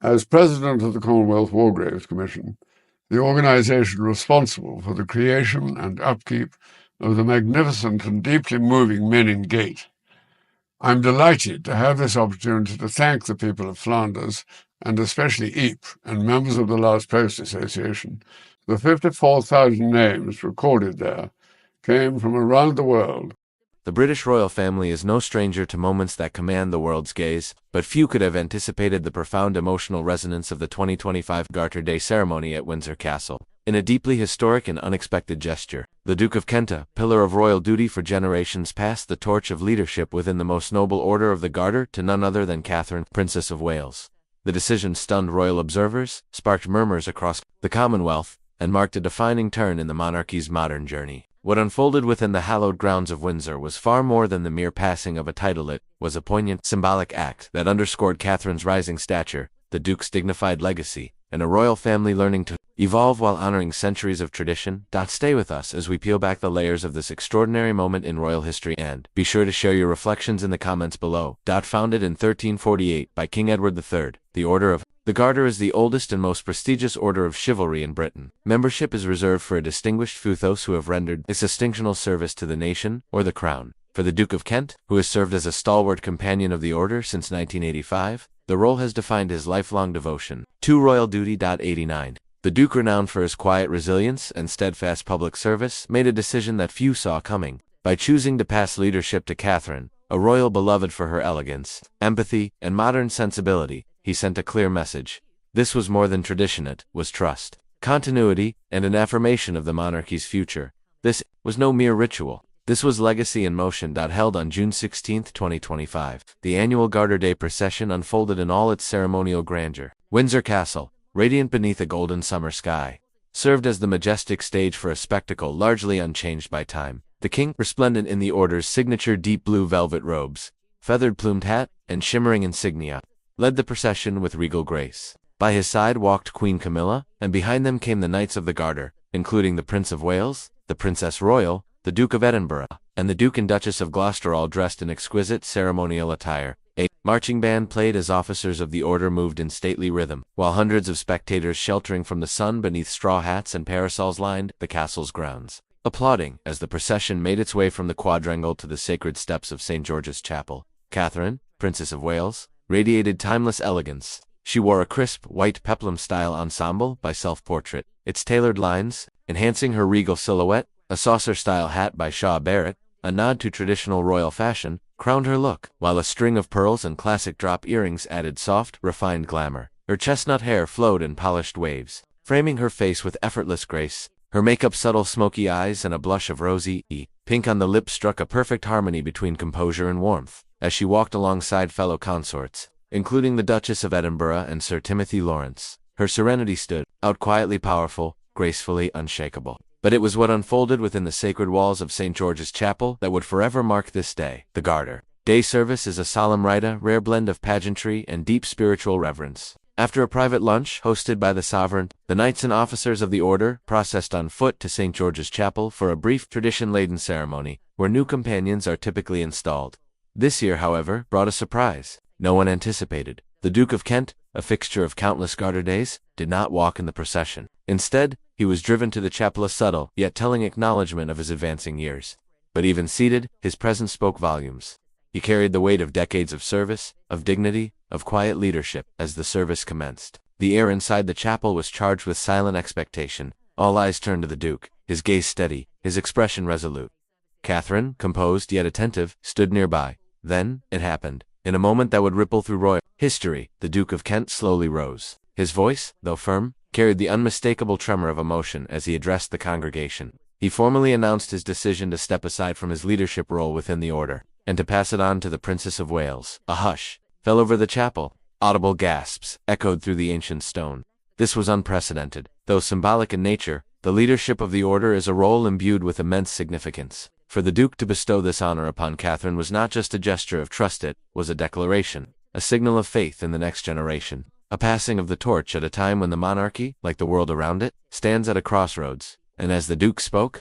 As president of the Commonwealth War Graves Commission, the organisation responsible for the creation and upkeep of the magnificent and deeply moving Menin Gate, I'm delighted to have this opportunity to thank the people of Flanders, and especially Ypres and members of the Last Post Association. The 54,000 names recorded there came from around the world. The British royal family is no stranger to moments that command the world's gaze, but few could have anticipated the profound emotional resonance of the 2025 Garter Day ceremony at Windsor Castle. In a deeply historic and unexpected gesture, the Duke of Kent, pillar of royal duty for generations, passed the torch of leadership within the most noble order of the Garter to none other than Catherine, Princess of Wales. The decision stunned royal observers, sparked murmurs across the Commonwealth, and marked a defining turn in the monarchy's modern journey. What unfolded within the hallowed grounds of Windsor was far more than the mere passing of a title. It was a poignant, symbolic act that underscored Catherine's rising stature, the Duke's dignified legacy, and a royal family learning to evolve while honoring centuries of tradition. Stay with us as we peel back the layers of this extraordinary moment in royal history, and be sure to share your reflections in the comments below. Founded in 1348 by King Edward III, the Order of the Garter is the oldest and most prestigious order of chivalry in Britain. Membership is reserved for a distinguished few, those who have rendered a distinctional service to the nation or the crown. For the Duke of Kent, who has served as a stalwart companion of the order since 1985, the role has defined his lifelong devotion to royal duty. 89. The Duke, renowned for his quiet resilience and steadfast public service, made a decision that few saw coming. By choosing to pass leadership to Catherine, a royal beloved for her elegance, empathy, and modern sensibility, he sent a clear message. This was more than tradition, it was trust, continuity, and an affirmation of the monarchy's future. This was no mere ritual. This was legacy in motion. Held on June 16, 2025, the annual Garter Day procession unfolded in all its ceremonial grandeur. Windsor Castle, radiant beneath a golden summer sky, served as the majestic stage for a spectacle largely unchanged by time. The king, resplendent in the order's signature deep blue velvet robes, feathered plumed hat, and shimmering insignia, led the procession with regal grace. By his side walked Queen Camilla, and behind them came the Knights of the Garter, including the Prince of Wales, the Princess Royal, the Duke of Edinburgh, and the Duke and Duchess of Gloucester, all dressed in exquisite ceremonial attire. A marching band played as officers of the order moved in stately rhythm, while hundreds of spectators sheltering from the sun beneath straw hats and parasols lined the castle's grounds, applauding as the procession made its way from the quadrangle to the sacred steps of St. George's Chapel. Catherine, Princess of Wales, radiated timeless elegance. She wore a crisp, white peplum-style ensemble by self-portrait, its tailored lines enhancing her regal silhouette. A saucer-style hat by Shaw Barrett, a nod to traditional royal fashion, crowned her look, while a string of pearls and classic drop earrings added soft, refined glamour. Her chestnut hair flowed in polished waves, framing her face with effortless grace. Her makeup, subtle smoky eyes, and a blush of rosy pink on the lips struck a perfect harmony between composure and warmth. As she walked alongside fellow consorts, including the Duchess of Edinburgh and Sir Timothy Lawrence, her serenity stood out, quietly powerful, gracefully unshakable. But it was what unfolded within the sacred walls of St. George's Chapel that would forever mark this day. The Garter Day service is a solemn rite, a rare blend of pageantry and deep spiritual reverence. After a private lunch hosted by the sovereign, the knights and officers of the order processed on foot to St. George's Chapel for a brief, tradition-laden ceremony, where new companions are typically installed. This year, however, brought a surprise no one anticipated. The Duke of Kent, a fixture of countless Garter Days, did not walk in the procession. Instead, he was driven to the chapel, a subtle, yet telling acknowledgement of his advancing years. But even seated, his presence spoke volumes. He carried the weight of decades of service, of dignity, of quiet leadership. As the service commenced, the air inside the chapel was charged with silent expectation. All eyes turned to the Duke, his gaze steady, his expression resolute. Catherine, composed yet attentive, stood nearby. Then, it happened. In a moment that would ripple through royal history, the Duke of Kent slowly rose. His voice, though firm, carried the unmistakable tremor of emotion as he addressed the congregation. He formally announced his decision to step aside from his leadership role within the order, and to pass it on to the Princess of Wales. A hush fell over the chapel. Audible gasps echoed through the ancient stone. This was unprecedented. Though symbolic in nature, the leadership of the order is a role imbued with immense significance. For the Duke to bestow this honor upon Catherine was not just a gesture of trust, it was a declaration, a signal of faith in the next generation, a passing of the torch at a time when the monarchy, like the world around it, stands at a crossroads. And as the Duke spoke,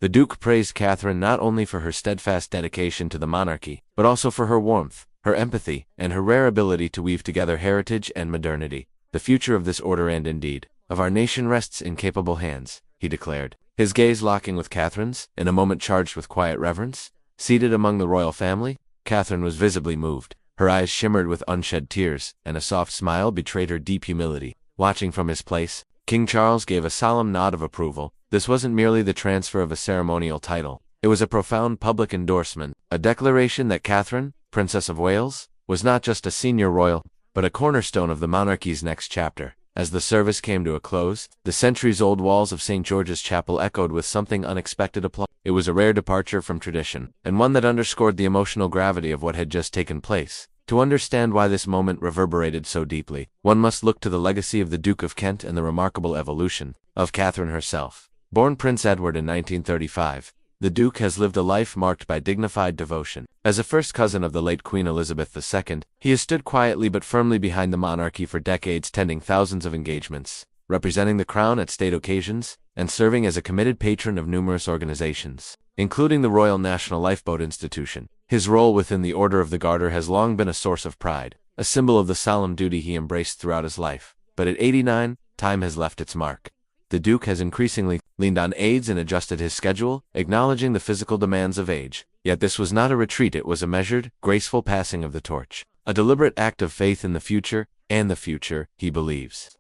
the Duke praised Catherine not only for her steadfast dedication to the monarchy, but also for her warmth, her empathy, and her rare ability to weave together heritage and modernity. "The future of this order and, indeed, of our nation rests in capable hands," he declared, his gaze locking with Catherine's, in a moment charged with quiet reverence. Seated among the royal family, Catherine was visibly moved. Her eyes shimmered with unshed tears, and a soft smile betrayed her deep humility. Watching from his place, King Charles gave a solemn nod of approval. This wasn't merely the transfer of a ceremonial title. It was a profound public endorsement, a declaration that Catherine, Princess of Wales, was not just a senior royal, but a cornerstone of the monarchy's next chapter. As the service came to a close, the centuries-old walls of St. George's Chapel echoed with something unexpected applause. It was a rare departure from tradition, and one that underscored the emotional gravity of what had just taken place. To understand why this moment reverberated so deeply, one must look to the legacy of the Duke of Kent and the remarkable evolution of Catherine herself. Born Prince Edward in 1935, the Duke has lived a life marked by dignified devotion. As a first cousin of the late Queen Elizabeth II, he has stood quietly but firmly behind the monarchy for decades, tending thousands of engagements, representing the crown at state occasions, and serving as a committed patron of numerous organizations, including the Royal National Lifeboat Institution. His role within the Order of the Garter has long been a source of pride, a symbol of the solemn duty he embraced throughout his life. But at 89, time has left its mark. The Duke has increasingly leaned on aides and adjusted his schedule, acknowledging the physical demands of age. Yet this was not a retreat, it was a measured, graceful passing of the torch, a deliberate act of faith in the future, and the future, he believes,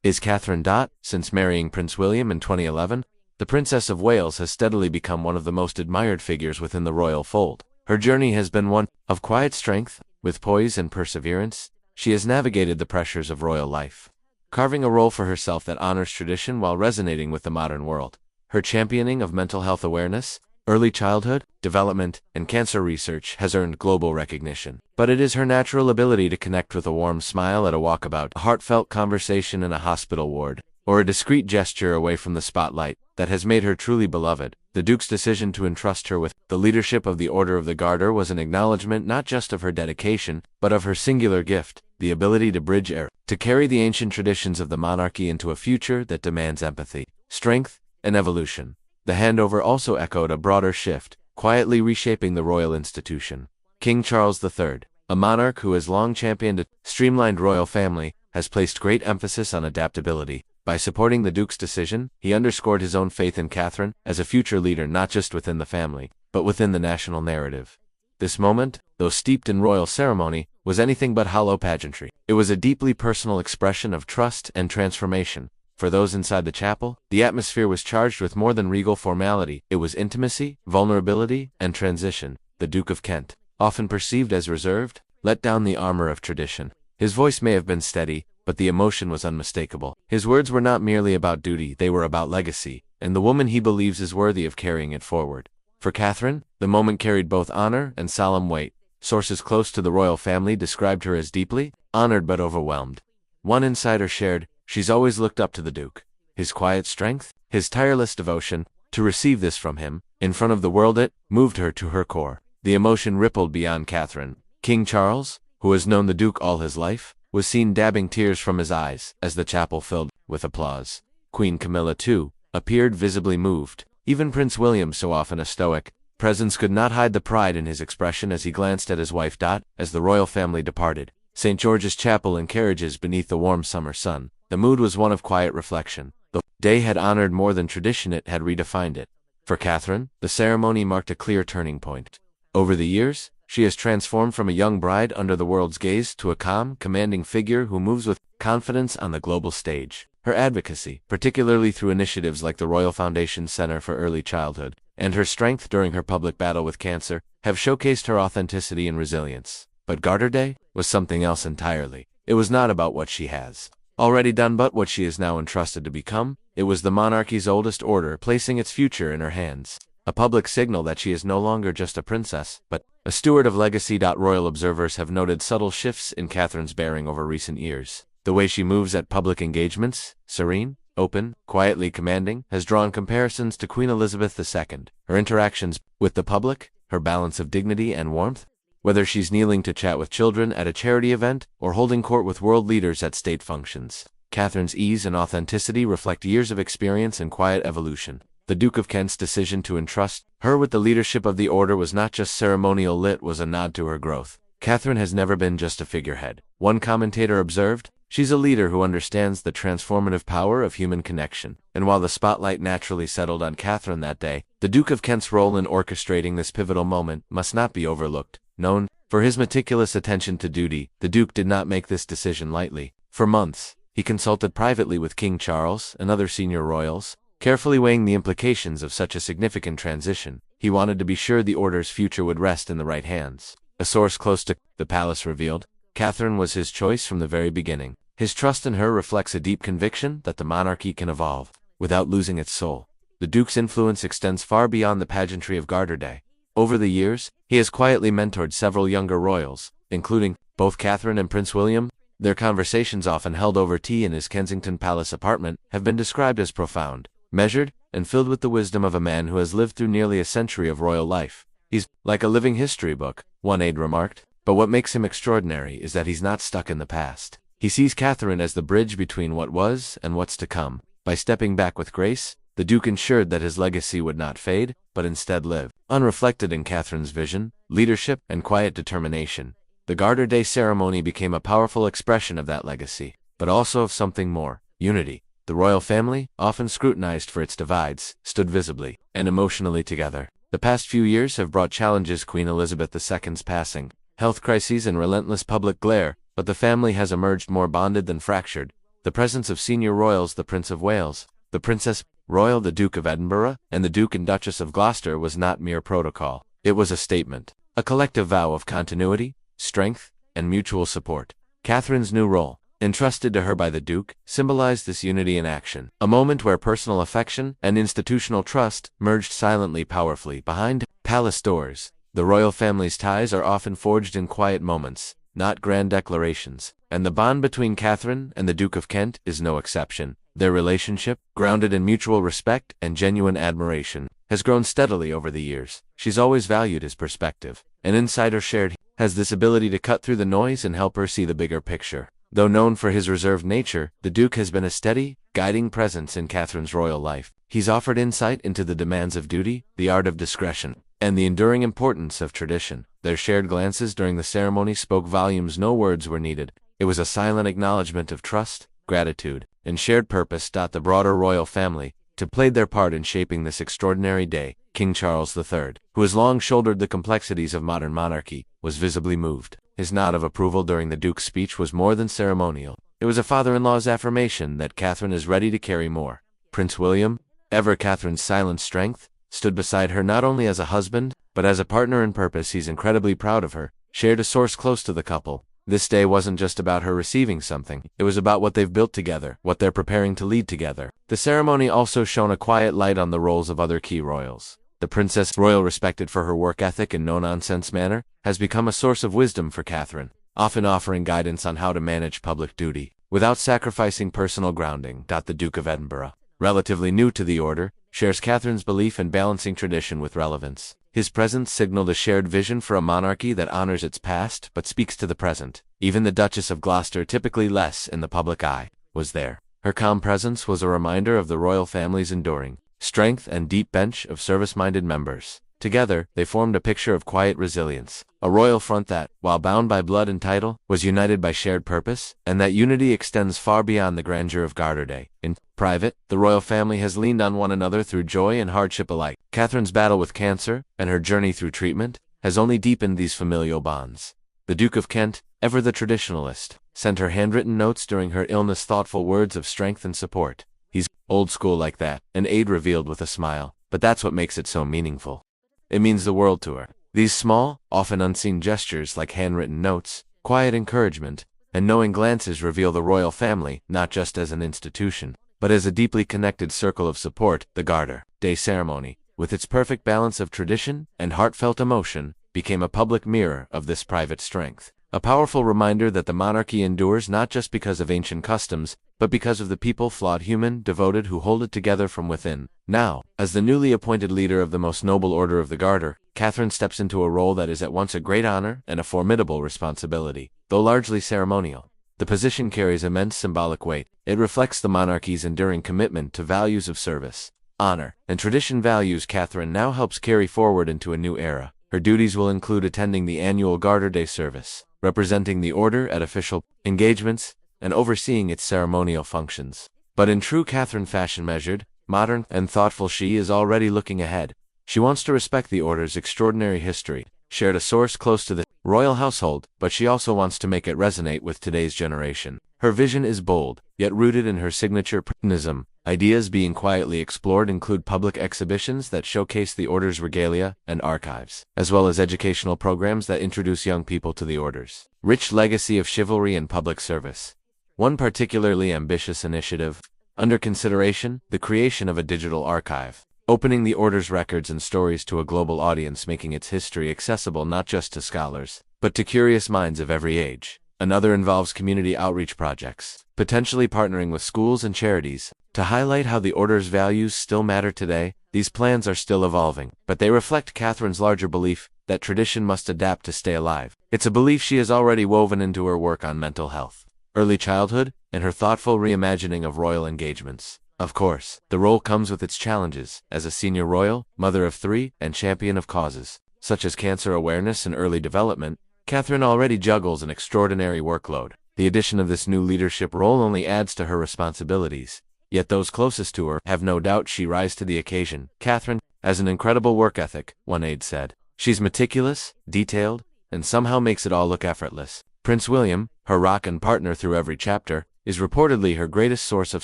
is Catherine. Since marrying Prince William in 2011, the Princess of Wales has steadily become one of the most admired figures within the royal fold. Her journey has been one of quiet strength. With poise and perseverance, she has navigated the pressures of royal life, carving a role for herself that honors tradition while resonating with the modern world. Her championing of mental health awareness, early childhood development, and cancer research has earned global recognition. But it is her natural ability to connect with a warm smile at a walkabout, a heartfelt conversation in a hospital ward, or a discreet gesture away from the spotlight that has made her truly beloved. The Duke's decision to entrust her with the leadership of the Order of the Garter was an acknowledgement not just of her dedication, but of her singular gift, the ability to bridge era, to carry the ancient traditions of the monarchy into a future that demands empathy, strength, and evolution. The handover also echoed a broader shift, quietly reshaping the royal institution. King Charles III, a monarch who has long championed a streamlined royal family, has placed great emphasis on adaptability. By supporting the Duke's decision, he underscored his own faith in Catherine as a future leader not just within the family, but within the national narrative. This moment, though steeped in royal ceremony, was anything but hollow pageantry. It was a deeply personal expression of trust and transformation. For those inside the chapel, the atmosphere was charged with more than regal formality. It was intimacy, vulnerability, and transition. The Duke of Kent, often perceived as reserved, let down the armor of tradition. His voice may have been steady, but the emotion was unmistakable. His words were not merely about duty, they were about legacy, and the woman he believes is worthy of carrying it forward. For Catherine, the moment carried both honor and solemn weight. Sources close to the royal family described her as deeply honored but overwhelmed. One insider shared, "She's always looked up to the Duke. His quiet strength, his tireless devotion. To receive this from him, in front of the world, it moved her to her core." The emotion rippled beyond Catherine. King Charles, who has known the Duke all his life, was seen dabbing tears from his eyes as the chapel filled with applause. Queen Camilla, too, appeared visibly moved. Even Prince William, so often a stoic presence, could not hide the pride in his expression as he glanced at his wife. As the royal family departed St. George's Chapel in carriages beneath the warm summer sun, the mood was one of quiet reflection. The day had honored more than tradition, it had redefined it. For Catherine, the ceremony marked a clear turning point. Over the years, she has transformed from a young bride under the world's gaze to a calm, commanding figure who moves with confidence on the global stage. Her advocacy, particularly through initiatives like the Royal Foundation Center for Early Childhood, and her strength during her public battle with cancer, have showcased her authenticity and resilience. But Garter Day was something else entirely. It was not about what she has already done, but what she is now entrusted to become. It was the monarchy's oldest order placing its future in her hands. A public signal that she is no longer just a princess, but a steward of legacy. Royal observers have noted subtle shifts in Catherine's bearing over recent years. The way she moves at public engagements, serene, open, quietly commanding, has drawn comparisons to Queen Elizabeth II. Her interactions with the public, her balance of dignity and warmth, whether she's kneeling to chat with children at a charity event or holding court with world leaders at state functions, Catherine's ease and authenticity reflect years of experience and quiet evolution. The Duke of Kent's decision to entrust her with the leadership of the order was not just ceremonial, it was a nod to her growth. Catherine has never been just a figurehead. One commentator observed, She's a leader who understands the transformative power of human connection. And while the spotlight naturally settled on Catherine that day, the Duke of Kent's role in orchestrating this pivotal moment must not be overlooked. Known for his meticulous attention to duty, the Duke did not make this decision lightly. For months, he consulted privately with King Charles and other senior royals, carefully weighing the implications of such a significant transition. He wanted to be sure the order's future would rest in the right hands. A source close to the palace revealed, Catherine was his choice from the very beginning. His trust in her reflects a deep conviction that the monarchy can evolve without losing its soul. The Duke's influence extends far beyond the pageantry of Garter Day. Over the years, he has quietly mentored several younger royals, including both Catherine and Prince William. Their conversations, often held over tea in his Kensington Palace apartment, have been described as profound, measured, and filled with the wisdom of a man who has lived through nearly a century of royal life. He's like a living history book, one aide remarked, but what makes him extraordinary is that he's not stuck in the past. He sees Catherine as the bridge between what was and what's to come. By stepping back with grace, the Duke ensured that his legacy would not fade, but instead live. Unreflected in Catherine's vision, leadership, and quiet determination, the Garter Day ceremony became a powerful expression of that legacy, but also of something more: unity. The royal family, often scrutinized for its divides, stood visibly and emotionally together. The past few years have brought challenges: Queen Elizabeth II's passing, health crises, and relentless public glare, but the family has emerged more bonded than fractured. The presence of senior royals, the Prince of Wales, the Princess Royal, the Duke of Edinburgh, and the Duke and Duchess of Gloucester was not mere protocol. It was a statement, a collective vow of continuity, strength, and mutual support. Catherine's new role, entrusted to her by the Duke, symbolized this unity in action, a moment where personal affection and institutional trust merged silently, powerfully. Behind palace doors, the royal family's ties are often forged in quiet moments, not grand declarations, and the bond between Catherine and the Duke of Kent is no exception. Their relationship, grounded in mutual respect and genuine admiration, has grown steadily over the years. She's always valued his perspective. An insider shared, has this ability to cut through the noise and help her see the bigger picture. Though known for his reserved nature, the Duke has been a steady, guiding presence in Catherine's royal life. He's offered insight into the demands of duty, the art of discretion, and the enduring importance of tradition. Their shared glances during the ceremony spoke volumes. No words were needed. It was a silent acknowledgement of trust, gratitude, and shared purpose. The broader royal family played their part in shaping this extraordinary day. King Charles III, who has long shouldered the complexities of modern monarchy, was visibly moved. His nod of approval during the Duke's speech was more than ceremonial. It was a father-in-law's affirmation that Catherine is ready to carry more. Prince William, ever Catherine's silent strength, stood beside her not only as a husband, but as a partner in purpose. He's incredibly proud of her, shared a source close to the couple. This day wasn't just about her receiving something, it was about what they've built together, what they're preparing to lead together. The ceremony also shone a quiet light on the roles of other key royals. The Princess Royal, respected for her work ethic and no-nonsense manner, has become a source of wisdom for Catherine, often offering guidance on how to manage public duty without sacrificing personal grounding. The Duke of Edinburgh, relatively new to the order, shares Catherine's belief in balancing tradition with relevance. His presence signaled a shared vision for a monarchy that honors its past but speaks to the present. Even the Duchess of Gloucester, typically less in the public eye, was there. Her calm presence was a reminder of the royal family's enduring strength and deep bench of service-minded members. Together, they formed a picture of quiet resilience, a royal front that, while bound by blood and title, was united by shared purpose, and that unity extends far beyond the grandeur of Garter Day. In private, the royal family has leaned on one another through joy and hardship alike. Catherine's battle with cancer, and her journey through treatment, has only deepened these familial bonds. The Duke of Kent, ever the traditionalist, sent her handwritten notes during her illness, thoughtful words of strength and support. He's old school like that, an aide revealed with a smile, but that's what makes it so meaningful. It means the world to her. These small, often unseen gestures like handwritten notes, quiet encouragement, and knowing glances reveal the royal family not just as an institution, but as a deeply connected circle of support. The Garter Day ceremony, with its perfect balance of tradition and heartfelt emotion, became a public mirror of this private strength. A powerful reminder that the monarchy endures not just because of ancient customs, but because of the people, flawed, human, devoted, who hold it together from within. Now, as the newly appointed leader of the most noble order of the Garter, Catherine steps into a role that is at once a great honor and a formidable responsibility. Though largely ceremonial, the position carries immense symbolic weight. It reflects the monarchy's enduring commitment to values of service, honor, and tradition, values Catherine now helps carry forward into a new era. Her duties will include attending the annual Garter Day service, representing the order at official engagements, and overseeing its ceremonial functions. But in true Catherine fashion, measured, modern, and thoughtful, she is already looking ahead. She wants to respect the order's extraordinary history, shared a source close to the royal household, but she also wants to make it resonate with today's generation. Her vision is bold, yet rooted in her signature prominence. Ideas being quietly explored include public exhibitions that showcase the order's regalia and archives, as well as educational programs that introduce young people to the order's rich legacy of chivalry and public service. One particularly ambitious initiative under consideration, the creation of a digital archive, opening the order's records and stories to a global audience, making its history accessible not just to scholars, but to curious minds of every age. Another involves community outreach projects, potentially partnering with schools and charities to highlight how the order's values still matter today. These plans are still evolving, but they reflect Catherine's larger belief that tradition must adapt to stay alive. It's a belief she has already woven into her work on mental health, early childhood, and her thoughtful reimagining of royal engagements. Of course, the role comes with its challenges. As a senior royal, mother of 3, and champion of causes such as cancer awareness and early development, Catherine already juggles an extraordinary workload. The addition of this new leadership role only adds to her responsibilities, yet those closest to her have no doubt she rise to the occasion. Catherine has an incredible work ethic, one aide said. She's meticulous, detailed, and somehow makes it all look effortless. Prince William, her rock and partner through every chapter, is reportedly her greatest source of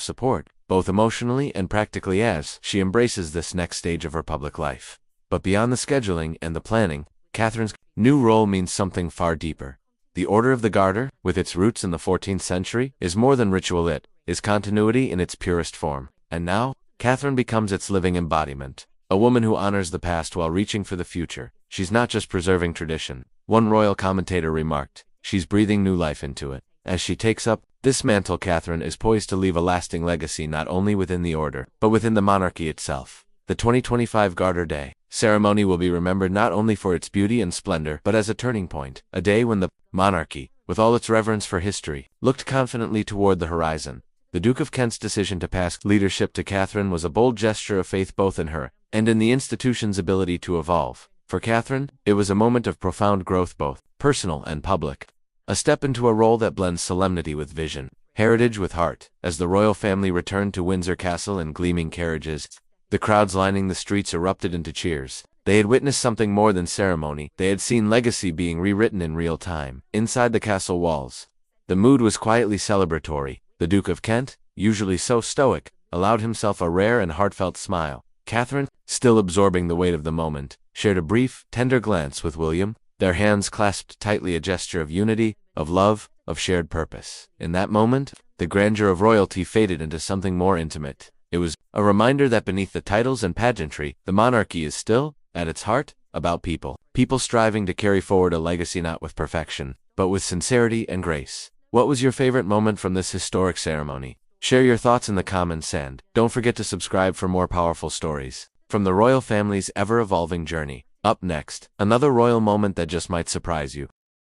support, both emotionally and practically, as she embraces this next stage of her public life. But beyond the scheduling and the planning, Catherine's new role means something far deeper. The Order of the Garter, with its roots in the 14th century, is more than ritual. It is continuity in its purest form. And now, Catherine becomes its living embodiment. A woman who honors the past while reaching for the future. She's not just preserving tradition. One royal commentator remarked, she's breathing new life into it. As she takes up this mantle, Catherine is poised to leave a lasting legacy not only within the order, but within the monarchy itself. The 2025 Garter Day ceremony will be remembered not only for its beauty and splendor, but as a turning point, a day when the monarchy, with all its reverence for history, looked confidently toward the horizon. The Duke of Kent's decision to pass leadership to Catherine was a bold gesture of faith both in her and in the institution's ability to evolve. For Catherine, it was a moment of profound growth, both personal and public. A step into a role that blends solemnity with vision, heritage with heart. As the royal family returned to Windsor Castle in gleaming carriages, the crowds lining the streets erupted into cheers. They had witnessed something more than ceremony. They had seen legacy being rewritten in real time. Inside the castle walls, the mood was quietly celebratory. The Duke of Kent, usually so stoic, allowed himself a rare and heartfelt smile. Catherine, still absorbing the weight of the moment, shared a brief, tender glance with William, their hands clasped tightly, a gesture of unity, of love, of shared purpose. In that moment, the grandeur of royalty faded into something more intimate. It was a reminder that beneath the titles and pageantry, the monarchy is still, at its heart, about people. People striving to carry forward a legacy not with perfection, but with sincerity and grace. What was your favorite moment from this historic ceremony? Share your thoughts in the comments and don't forget to subscribe for more powerful stories from the royal family's ever-evolving journey. Up next, another royal moment that just might surprise you.